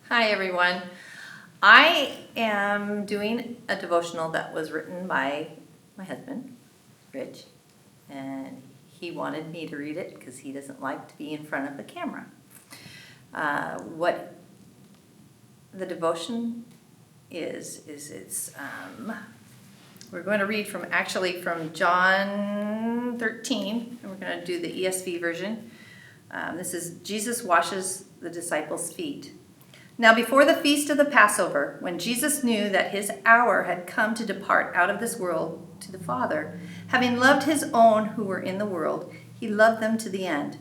Hi, everyone. I am doing a devotional that was written by my husband, Rich, and he wanted me to read it because he doesn't like to be in front of the camera. What the devotion is we're going to read from John 13, and we're going to do the ESV version. This is Jesus washes the disciples' feet. Now before the feast of the Passover, when Jesus knew that his hour had come to depart out of this world to the Father, having loved his own who were in the world, he loved them to the end.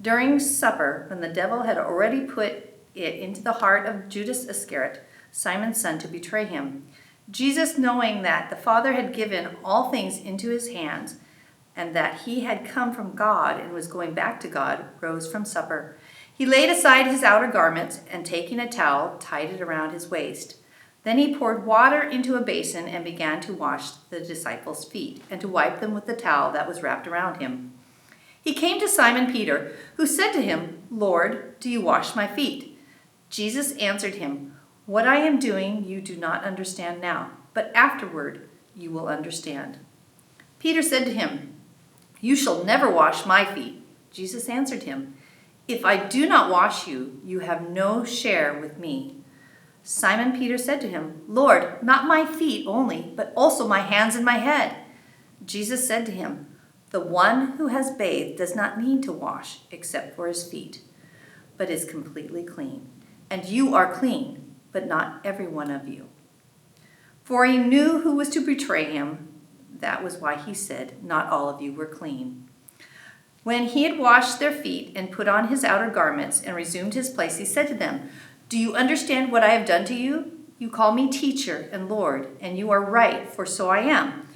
During supper, when the devil had already put it into the heart of Judas Iscariot, Simon's son, to betray him, Jesus, knowing that the Father had given all things into his hands, and that he had come from God and was going back to God, rose from supper. He laid aside his outer garments, and taking a towel, tied it around his waist. Then he poured water into a basin and began to wash the disciples' feet, and to wipe them with the towel that was wrapped around him. He came to Simon Peter, who said to him, "Lord, do you wash my feet?" Jesus answered him, "What I am doing you do not understand now, but afterward you will understand." Peter said to him, "You shall never wash my feet." Jesus answered him, "If I do not wash you, you have no share with me." Simon Peter said to him, "Lord, not my feet only, but also my hands and my head." Jesus said to him, "The one who has bathed does not need to wash except for his feet, but is completely clean. And you are clean, but not every one of you." For he knew who was to betray him. That was why he said, "Not all of you were clean." When he had washed their feet and put on his outer garments and resumed his place, he said to them, "Do you understand what I have done to you? You call me teacher and Lord, and you are right, for so I am.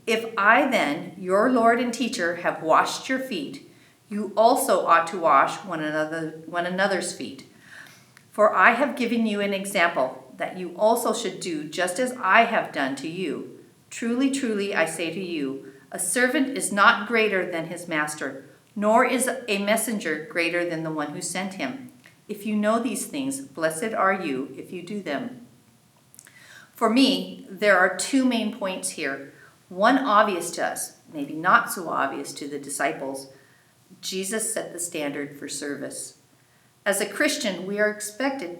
If I then, your Lord and teacher, have washed your feet, you also ought to wash one another's feet. For I have given you an example, that you also should do just as I have done to you. Truly, truly, I say to you, a servant is not greater than his master, nor is a messenger greater than the one who sent him. If you know these things, blessed are you if you do them." For me, there are two main points here. One obvious to us, maybe not so obvious to the disciples. Jesus set the standard for service. As a Christian, we are expected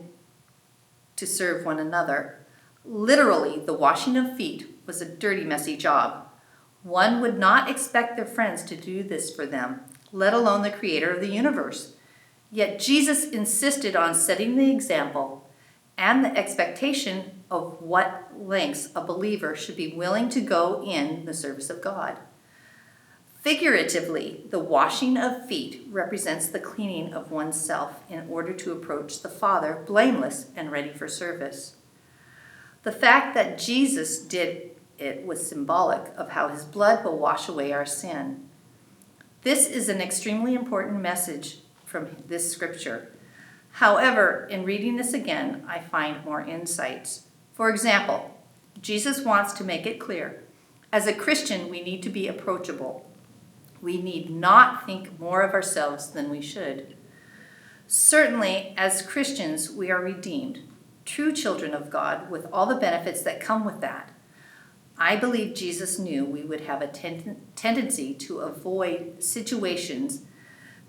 to serve one another. Literally, the washing of feet was a dirty, messy job. One would not expect their friends to do this for them, let alone the creator of the universe. Yet Jesus insisted on setting the example and the expectation of what lengths a believer should be willing to go in the service of God. Figuratively, the washing of feet represents the cleaning of oneself in order to approach the Father blameless and ready for service. The fact that Jesus did it was symbolic of how his blood will wash away our sin. This is an extremely important message from this scripture. However, in reading this again, I find more insights. For example, Jesus wants to make it clear, as a Christian, we need to be approachable. We need not think more of ourselves than we should. Certainly, as Christians, we are redeemed, true children of God, with all the benefits that come with that. I believe Jesus knew we would have a tendency to avoid situations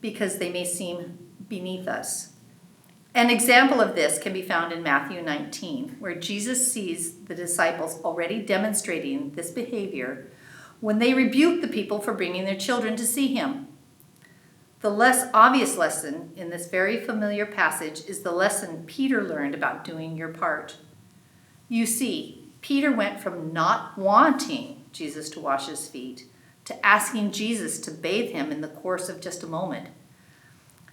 because they may seem beneath us. An example of this can be found in Matthew 19, where Jesus sees the disciples already demonstrating this behavior when they rebuke the people for bringing their children to see him. The less obvious lesson in this very familiar passage is the lesson Peter learned about doing your part. You see, Peter went from not wanting Jesus to wash his feet to asking Jesus to bathe him in the course of just a moment.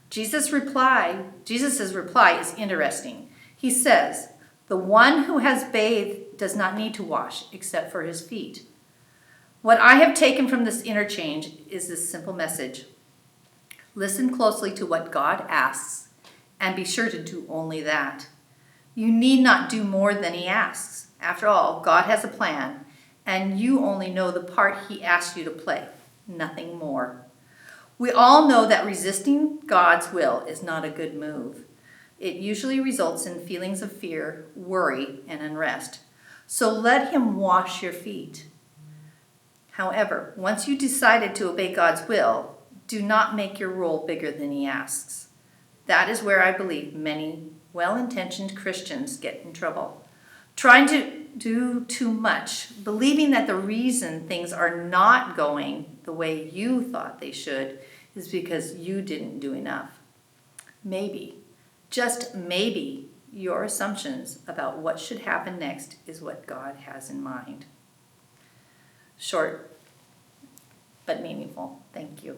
Jesus' reply is interesting. He says, "The one who has bathed does not need to wash except for his feet." What I have taken from this interchange is this simple message. Listen closely to what God asks and be sure to do only that. You need not do more than he asks. After all, God has a plan, and you only know the part he asks you to play, nothing more. We all know that resisting God's will is not a good move. It usually results in feelings of fear, worry, and unrest. So let him wash your feet. However, once you decided to obey God's will, do not make your role bigger than he asks. That is where I believe many well-intentioned Christians get in trouble. Trying to do too much, believing that the reason things are not going the way you thought they should is because you didn't do enough. Maybe, just maybe, your assumptions about what should happen next is what God has in mind. Short but meaningful. Thank you.